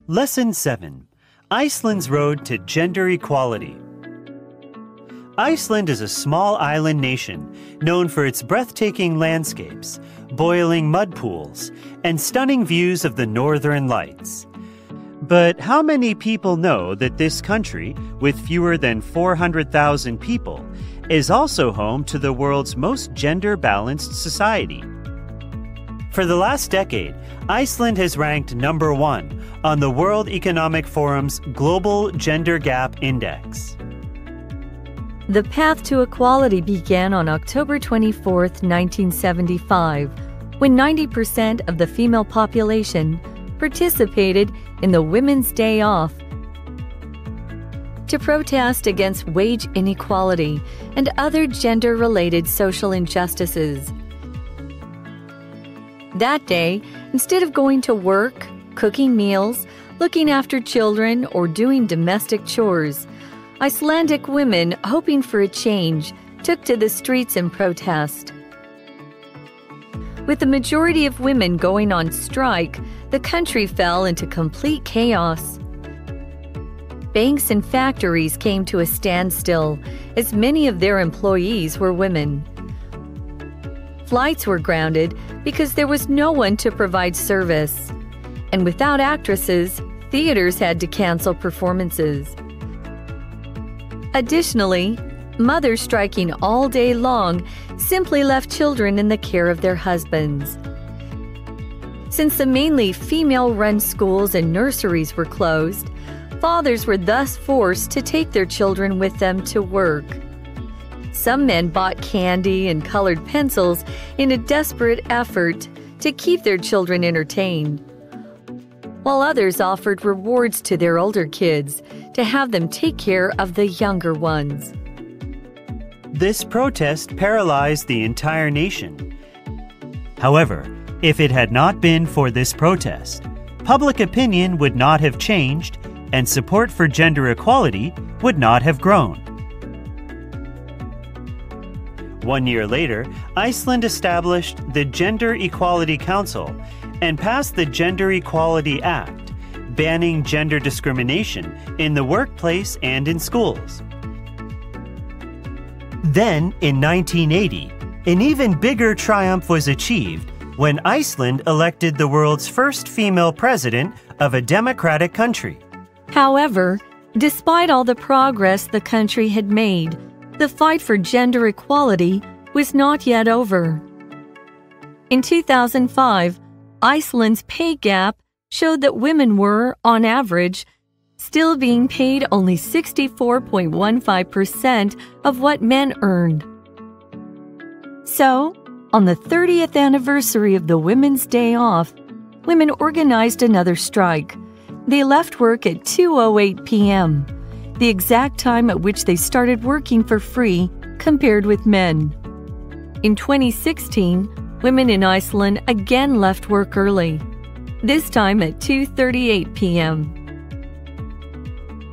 Lesson 7. Iceland's Road to Gender Equality. Iceland is a small island nation known for its breathtaking landscapes, boiling mud pools, and stunning views of the northern lights. But how many people know that this country, with fewer than 400,000 people, is also home to the world's most gender-balanced society? For the last decade, Iceland has ranked number 1 on the World Economic Forum's Global Gender Gap Index. The path to equality began on October 24, 1975, when 90% of the female population participated in the Women's Day Off to protest against wage inequality and other gender-related social injustices. That day, instead of going to work, cooking meals, looking after children, or doing domestic chores, Icelandic women, hoping for a change, took to the streets in protest. With the majority of women going on strike, the country fell into complete chaos. Banks and factories came to a standstill, as many of their employees were women. Flights were grounded because there was no one to provide service. And without actresses, theaters had to cancel performances. Additionally, mothers striking all day long simply left children in the care of their husbands. Since the mainly female-run schools and nurseries were closed, fathers were thus forced to take their children with them to work. Some men bought candy and colored pencils in a desperate effort to keep their children entertained, while others offered rewards to their older kids to have them take care of the younger ones. This protest paralyzed the entire nation. However, if it had not been for this protest, public opinion would not have changed and support for gender equality would not have grown. 1 year later, Iceland established the Gender Equality Council and passed the Gender Equality Act, banning gender discrimination in the workplace and in schools. Then, in 1980, an even bigger triumph was achieved when Iceland elected the world's first female president of a democratic country. However, despite all the progress the country had made, the fight for gender equality was not yet over. In 2005, Iceland's pay gap showed that women were, on average, still being paid only 64.15% of what men earned. So, on the 30th anniversary of the Women's Day Off, women organized another strike. They left work at 2:08 p.m., the exact time at which they started working for free compared with men. In 2016, women in Iceland again left work early, this time at 2:38 p.m.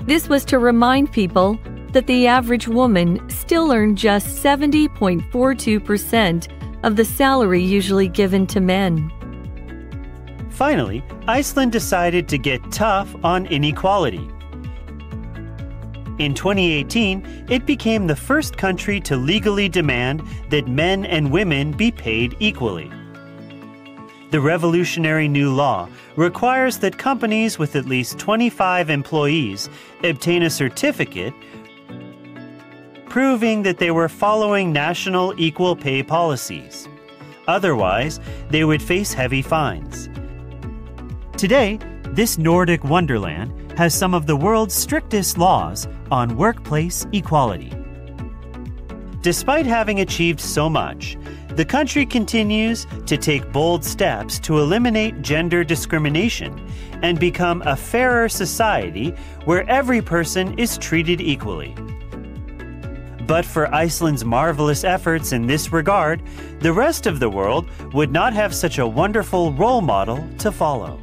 This was to remind people that the average woman still earned just 70.42% of the salary usually given to men. Finally, Iceland decided to get tough on inequality. In 2018, it became the first country to legally demand that men and women be paid equally. The revolutionary new law requires that companies with at least 25 employees obtain a certificate proving that they were following national equal pay policies. Otherwise, they would face heavy fines. Today, this Nordic wonderland has some of the world's strictest laws on workplace equality. Despite having achieved so much, the country continues to take bold steps to eliminate gender discrimination and become a fairer society where every person is treated equally. But for Iceland's marvelous efforts in this regard, the rest of the world would not have such a wonderful role model to follow.